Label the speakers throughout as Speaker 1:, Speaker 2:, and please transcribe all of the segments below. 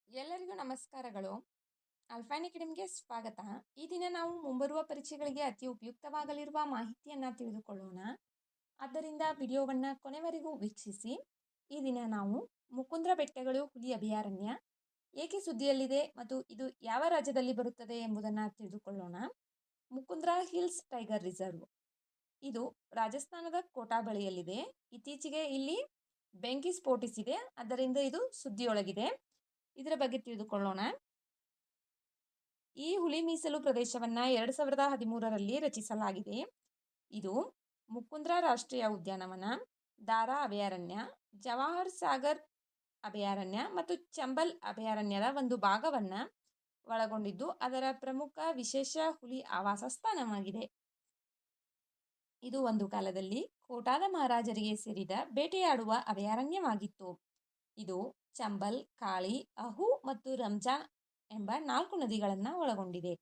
Speaker 1: ಎಲ್ಲರಿಗೂ ನಮಸ್ಕಾರಗಳು. ಅಲ್ಫೈನ್ ಅಕಾಡೆಮಿಗೆ ಸ್ವಾಗತ. ಈ ದಿನ ನಾವು ಮುಂಬರುವ ಪರೀಕ್ಷೆಗಳಿಗೆ ಅತಿ ಉಪಯುಕ್ತವಾಗಲಿರುವ ಮಾಹಿತಿಯನ್ನು ತಿಳಿದುಕೊಳ್ಳೋಣ. ಆದ್ದರಿಂದ ವಿಡಿಯೋವನ್ನು ಕೊನೆವರೆಗೂ ವೀಕ್ಷಿಸಿ. ಈ ದಿನ ನಾವು ಮುಕುಂದ್ರ ಬೆಟ್ಟಗಳು ಹುಲಿ ಅಭಯಾರಣ್ಯ ಏಕೆ ಸುದ್ದಿಯಲ್ಲಿದೆ ಮತ್ತು ಇದು ಯಾವ ರಾಜ್ಯದಲ್ಲಿ ಬರುತ್ತದೆ ಎಂಬುದನ್ನು ತಿಳಿದುಕೊಳ್ಳೋಣ. ಮುಕುಂದ್ರ ಹಿಲ್ಸ್ ಟೈಗರ್ ರಿಸರ್ವ್ ಇದು ರಾಜಸ್ಥಾನದ ಕೋಟಾ ಬಳಿಯಲ್ಲಿದೆ. ಇತ್ತೀಚೆಗೆ ಇಲ್ಲಿ ಬೆಂಕಿ ಸ್ಫೋಟಿಸಿದೆ, ಆದ್ದರಿಂದ ಇದು ಸುದ್ದಿಯೊಳಗಿದೆ. ಇದರ ಬಗ್ಗೆ ತಿಳಿದುಕೊಳ್ಳೋಣ. ಈ ಹುಲಿ ಮೀಸಲು ಪ್ರದೇಶವನ್ನ 2013ರಲ್ಲಿ ರಚಿಸಲಾಗಿದೆ. ಇದು ಮುಕುಂದ್ರ ರಾಷ್ಟ್ರೀಯ ಉದ್ಯಾನವನ, ದಾರಾ ಅಭಯಾರಣ್ಯ, ಜವಾಹರ್ ಸಾಗರ್ ಅಭಯಾರಣ್ಯ ಮತ್ತು ಚಂಬಲ್ ಅಭಯಾರಣ್ಯದ ಒಂದು ಭಾಗವನ್ನ ಒಳಗೊಂಡಿದ್ದು ಅದರ ಪ್ರಮುಖ ವಿಶೇಷ ಹುಲಿ ಆವಾಸ ಸ್ಥಾನವಾಗಿದೆ. ಇದು ಒಂದು ಕಾಲದಲ್ಲಿ ಕೋಟಾದ ಮಹಾರಾಜರಿಗೆ ಸೇರಿದ ಬೇಟೆಯಾಡುವ ಅಭಯಾರಣ್ಯವಾಗಿತ್ತು. ಇದು ಚಂಬಲ್, ಕಾಳಿ, ಅಹು ಮತ್ತು ರಂಜಾನ್ ಎಂಬ 4 ನದಿಗಳನ್ನು ಒಳಗೊಂಡಿದೆ.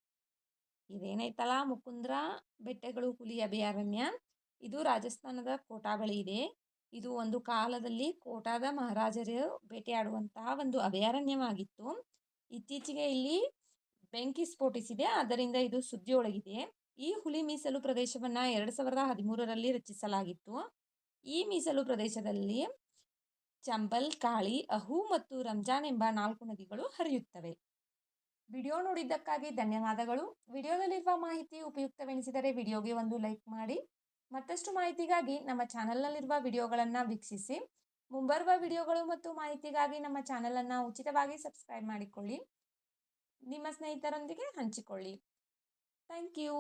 Speaker 1: ಇದೇನೈತಲ್ಲ ಮುಕುಂದ್ರ ಬೆಟ್ಟಗಳು ಹುಲಿ ಅಭಯಾರಣ್ಯ, ಇದು ರಾಜಸ್ಥಾನದ ಕೋಟಾ ಬಳಿ ಇದೆ. ಇದು ಒಂದು ಕಾಲದಲ್ಲಿ ಕೋಟಾದ ಮಹಾರಾಜರು ಬೇಟೆಯಾಡುವಂತಹ ಒಂದು ಅಭಯಾರಣ್ಯವಾಗಿತ್ತು. ಇತ್ತೀಚೆಗೆ ಇಲ್ಲಿ ಬೆಂಕಿ ಸ್ಫೋಟಿಸಿದೆ, ಆದ್ದರಿಂದ ಇದು ಸುದ್ದಿಯೊಳಗಿದೆ. ಈ ಹುಲಿ ಮೀಸಲು ಪ್ರದೇಶವನ್ನ 2013ರಲ್ಲಿ ರಚಿಸಲಾಗಿತ್ತು. ಈ ಮೀಸಲು ಪ್ರದೇಶದಲ್ಲಿ ಚಂಬಲ್, ಕಾಳಿ, ಅಹು ಮತ್ತು ರಂಜಾನ್ ಎಂಬ 4 ನದಿಗಳು ಹರಿಯುತ್ತವೆ. ವಿಡಿಯೋ ನೋಡಿದ್ದಕ್ಕಾಗಿ ಧನ್ಯವಾದಗಳು. ವಿಡಿಯೋದಲ್ಲಿರುವ ಮಾಹಿತಿ ಉಪಯುಕ್ತವೆನಿಸಿದರೆ ವಿಡಿಯೋಗೆ ಒಂದು ಲೈಕ್ ಮಾಡಿ. ಮತ್ತಷ್ಟು ಮಾಹಿತಿಗಾಗಿ ನಮ್ಮ ಚಾನಲ್ನಲ್ಲಿರುವ ವಿಡಿಯೋಗಳನ್ನು ವೀಕ್ಷಿಸಿ. ಮುಂಬರುವ ವಿಡಿಯೋಗಳು ಮತ್ತು ಮಾಹಿತಿಗಾಗಿ ನಮ್ಮ ಚಾನಲನ್ನು ಉಚಿತವಾಗಿ ಸಬ್ಸ್ಕ್ರೈಬ್ ಮಾಡಿಕೊಳ್ಳಿ. ನಿಮ್ಮ ಸ್ನೇಹಿತರೊಂದಿಗೆ ಹಂಚಿಕೊಳ್ಳಿ. Thank you.